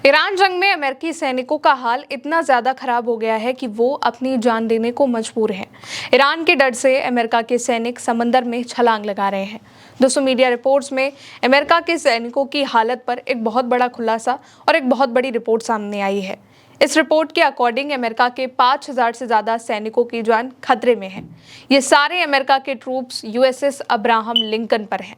Iran जंग में अमेरिकी सैनिकों का हाल इतना ज्यादा खराब हो गया है कि वो अपनी जान देने को मजबूर हैं। ईरान के डर से अमेरिका के सैनिक समंदर में छलांग लगा रहे हैं। दोस्तों, मीडिया रिपोर्ट्स में अमेरिका के सैनिकों की हालत पर एक बहुत बड़ा खुलासा और एक बहुत बड़ी रिपोर्ट सामने आई है। इस रिपोर्ट के अकॉर्डिंग अमेरिका के 5,000 से ज्यादा सैनिकों की जान खतरे में है। ये सारे अमेरिका के ट्रूप्स यूएसएस अब्राहम लिंकन पर हैं।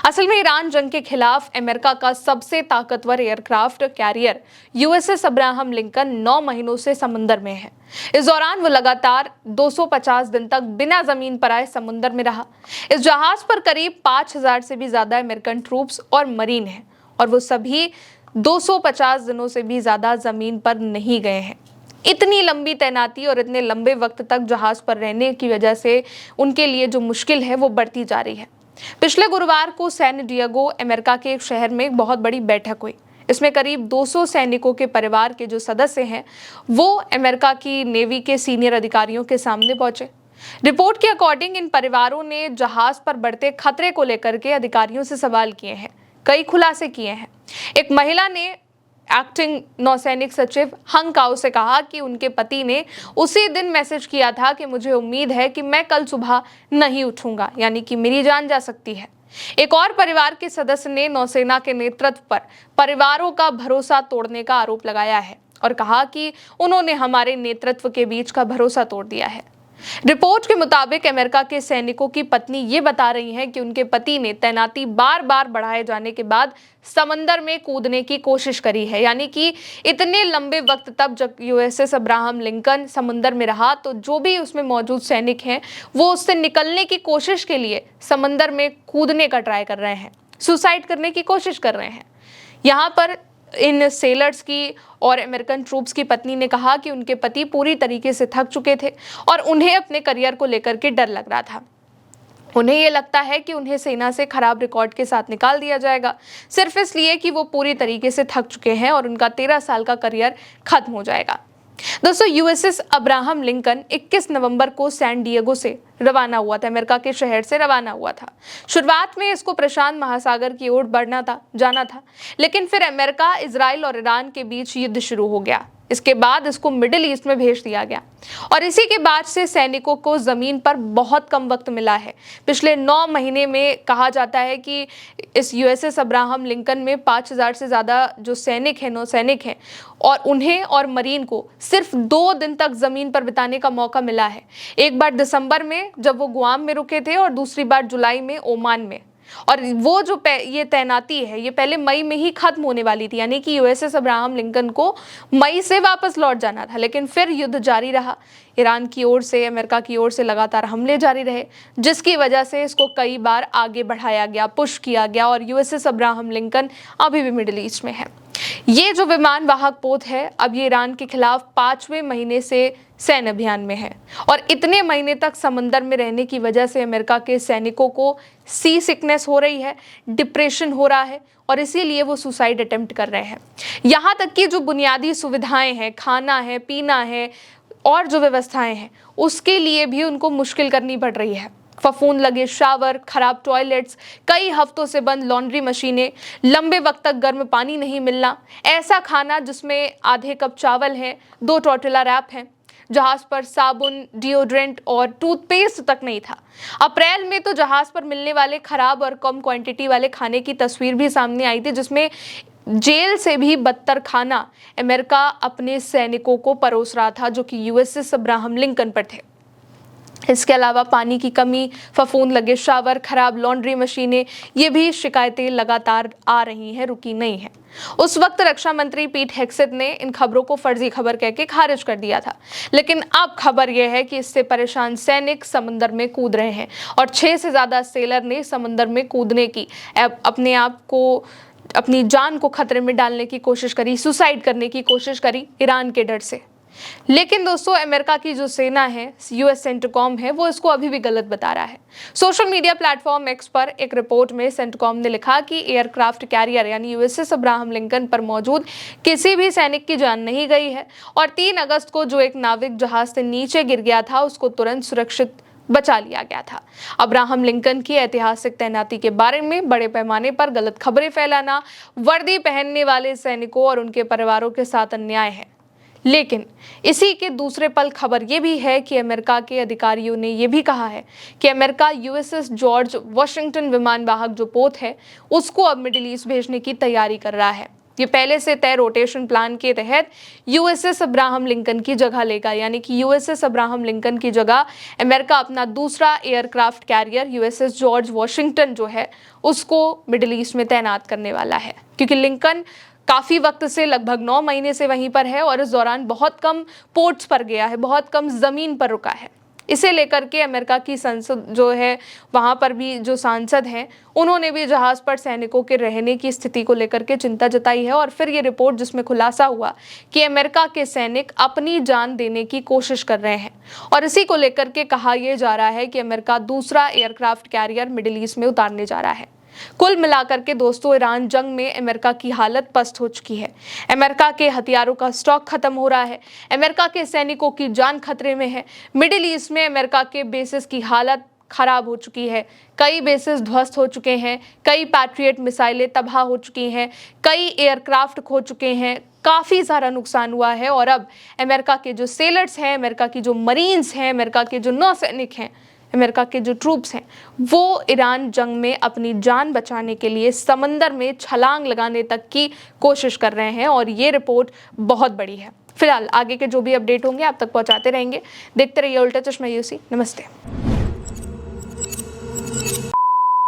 असल में ईरान जंग के खिलाफ अमेरिका का सबसे ताकतवर aircraft carrier USS Abraham Lincoln 9 महीनों से समुद्र में है। इस दौरान वो लगातार 250 दिन तक बिना जमीन पर आए समुद्र में रहा। इस जहाज पर करीब 5,000 से भी ज्यादा अमेरिकन ट्रूप्स और मरीन हैं और वो सभी 250 दिनों से भी ज्यादा जमीन पर नहीं गए हैं। इतनी लंबी तैनाती और इतने लंबे वक्त तक जहाज पर रहने की वजह से उनके लिए जो मुश्किल है वो बढ़ती जा रही है। पिछले गुरुवार को सैन डिएगो अमेरिका के एक शहर में एक बहुत बड़ी बैठक हुई। इसमें करीब 200 सैनिकों के परिवार के जो सदस्य हैं वो अमेरिका की नेवी के सीनियर अधिकारियों के सामने पहुंचे। रिपोर्ट के अकॉर्डिंग इन परिवारों ने जहाज पर बढ़ते खतरे को लेकर के अधिकारियों से सवाल किए हैं, कई खुलासे किए हैं। एक महिला ने एक्टिंग नौसैनिक सचिव हंग काओ से कहा कि उनके पति ने उसी दिन मैसेज किया था कि मुझे उम्मीद है कि मैं कल सुबह नहीं उठूंगा, यानी कि मेरी जान जा सकती है। एक और परिवार के सदस्य ने नौसेना के नेतृत्व पर परिवारों का भरोसा तोड़ने का आरोप लगाया है और कहा कि उन्होंने हमारे नेतृत्व के बीच का भरोसा तोड़ दिया है। रिपोर्ट के मुताबिक अमेरिका के सैनिकों की पत्नी ये बता रही हैं कि उनके पति ने तैनाती बार बार बढ़ाए जाने के बाद समंदर में कूदने की कोशिश करी है, यानी कि इतने लंबे वक्त तक जब यूएसएस अब्राहम लिंकन समंदर में रहा तो जो भी उसमें मौजूद सैनिक हैं वो उससे निकलने की कोशिश के लिए समंदर में कूदने का ट्राई कर रहे हैं, सुसाइड करने की कोशिश कर रहे हैं। यहाँ पर इन सेलर्स की और अमेरिकन ट्रूप्स की पत्नी ने कहा कि उनके पति पूरी तरीके से थक चुके थे और उन्हें अपने करियर को लेकर के डर लग रहा था। उन्हें ये लगता है कि उन्हें सेना से खराब रिकॉर्ड के साथ निकाल दिया जाएगा, सिर्फ इसलिए कि वो पूरी तरीके से थक चुके हैं और उनका 13 साल का करियर खत्म हो जाएगा। दोस्तों, यूएसएस अब्राहम लिंकन 21 नवंबर को सैन डिएगो से रवाना हुआ था, अमेरिका के शहर से रवाना हुआ था। शुरुआत में इसको प्रशांत महासागर की ओर जाना था, लेकिन फिर अमेरिका, इजराइल और ईरान के बीच युद्ध शुरू हो गया। इसके बाद इसको मिडिल ईस्ट में भेज दिया गया और इसी के बाद से सैनिकों को जमीन पर बहुत कम वक्त मिला है। पिछले 9 महीने में कहा जाता है कि इस यूएसएस अब्राहम लिंकन में 5,000 से ज्यादा जो सैनिक हैं, नौसैनिक हैं, और उन्हें और मरीन को सिर्फ 2 दिन तक जमीन पर बिताने का मौका मिला है। एक बार दिसंबर में जब वो गुआम में रुके थे और दूसरी बार जुलाई में ओमान में। और वो जो ये तैनाती है ये पहले मई में ही खत्म होने वाली थी, यानी कि यूएसएस अब्राहम लिंकन को मई से वापस लौट जाना था, लेकिन फिर युद्ध जारी रहा। ईरान की ओर से, अमेरिका की ओर से लगातार हमले जारी रहे, जिसकी वजह से इसको कई बार आगे बढ़ाया गया, पुश किया गया और यूएसएस अब्राहम लिंकन अभी भी मिडिल ईस्ट में है। ये जो विमान वाहक पोत है अब ये ईरान के खिलाफ 5वें महीने से सैन्य अभियान में है और इतने महीने तक समंदर में रहने की वजह से अमेरिका के सैनिकों को सी सिकनेस हो रही है, डिप्रेशन हो रहा है और इसीलिए वो सुसाइड अटेम्प्ट कर रहे हैं। यहाँ तक कि जो बुनियादी सुविधाएं हैं, खाना है, पीना है और जो व्यवस्थाएं हैं उसके लिए भी उनको मुश्किल करनी पड़ रही है। फफूंद लगे शावर, खराब टॉयलेट्स, कई हफ्तों से बंद लॉन्ड्री मशीनें, लंबे वक्त तक गर्म पानी नहीं मिलना, ऐसा खाना जिसमें आधे कप चावल है, 2 टॉर्टिला रैप हैं। जहाज पर साबुन, डिओड्रेंट और टूथपेस्ट तक नहीं था। अप्रैल में तो जहाज पर मिलने वाले खराब और कम क्वांटिटी वाले खाने की तस्वीर भी सामने आई थी, जिसमें जेल से भी बदतर खाना अमेरिका अपने सैनिकों को परोस रहा था जो कि यूएसएस अब्राहम लिंकन पर थे। इसके अलावा पानी की कमी, फफूंद लगे शावर, खराब लॉन्ड्री मशीनें, ये भी शिकायतें लगातार आ रही हैं, रुकी नहीं है। उस वक्त रक्षा मंत्री पीट हेग्सेथ ने इन खबरों को फर्जी खबर कहकर खारिज कर दिया था, लेकिन अब खबर यह है कि इससे परेशान सैनिक समंदर में कूद रहे हैं और 6 से ज्यादा सेलर ने समंदर में कूदने की, अपने आप को, अपनी जान को खतरे में डालने की कोशिश करी, सुसाइड करने की कोशिश करी ईरान के डर से। लेकिन दोस्तों, अमेरिका की जो सेना है, यूएस सेंट्रकॉम है, वो इसको अभी भी गलत बता रहा है। सोशल मीडिया प्लेटफॉर्म एक्स पर एक रिपोर्ट में सेंट्रकॉम ने लिखा कि एयरक्राफ्ट कैरियर यानी यूएसएस अब्राहम लिंकन पर मौजूद किसी भी सैनिक की जान नहीं गई है और 3 अगस्त को जो एक नाविक जहाज से नीचे गिर गया था उसको तुरंत सुरक्षित बचा लिया गया था। अब्राहम लिंकन की ऐतिहासिक तैनाती के बारे में बड़े पैमाने पर गलत खबरें फैलाना वर्दी पहनने वाले सैनिकों और उनके परिवारों के साथ अन्याय है। लेकिन इसी के दूसरे पल खबर यह भी है कि अमेरिका के अधिकारियों ने यह भी कहा है कि अमेरिका यूएसएस जॉर्ज वॉशिंगटन विमान वाहक जो पोत है उसको अब मिडिल ईस्ट भेजने की तैयारी कर रहा है। ये पहले से तय रोटेशन प्लान के तहत यूएसएस अब्राहम लिंकन की जगह लेगा, यानी कि यूएसएस अब्राहम लिंकन की जगह अमेरिका अपना दूसरा aircraft carrier USS George Washington जो है उसको मिडिल ईस्ट में तैनात करने वाला है, क्योंकि लिंकन काफ़ी वक्त से लगभग 9 महीने से वहीं पर है और इस दौरान बहुत कम पोर्ट्स पर गया है, बहुत कम ज़मीन पर रुका है। इसे लेकर के अमेरिका की संसद जो है वहाँ पर भी जो सांसद हैं उन्होंने भी जहाज़ पर सैनिकों के रहने की स्थिति को लेकर के चिंता जताई है। और फिर ये रिपोर्ट जिसमें खुलासा हुआ कि अमेरिका के सैनिक अपनी जान देने की कोशिश कर रहे हैं और इसी को लेकर के कहा यह जा रहा है कि अमेरिका दूसरा एयरक्राफ्ट कैरियर मिडिल ईस्ट में उतारने जा रहा है। कुल मिलाकर के दोस्तों, ईरान जंग में अमेरिका की हालत पस्त हो चुकी है। अमेरिका के हथियारों का स्टॉक खत्म हो रहा है, अमेरिका के सैनिकों की जान खतरे में है। मिडिल ईस्ट में अमेरिका के बेसिस की हालत खराब हो चुकी है, कई बेसिस ध्वस्त हो चुके हैं, कई पैट्रियट मिसाइलें तबाह हो चुकी हैं, कई एयरक्राफ्ट खो चुके हैं, काफ़ी सारा नुकसान हुआ है। और अब अमेरिका के जो सेलर्स हैं, अमेरिका की जो मरीन्स हैं, अमेरिका के जो नौसैनिक हैं, अमेरिका के जो ट्रूप्स हैं, वो ईरान जंग में अपनी जान बचाने के लिए समंदर में छलांग लगाने तक की कोशिश कर रहे हैं और ये रिपोर्ट बहुत बड़ी है। फिलहाल आगे के जो भी अपडेट होंगे आप तक पहुंचाते रहेंगे। देखते रहिए उल्टा चश्मा यूसी। नमस्ते।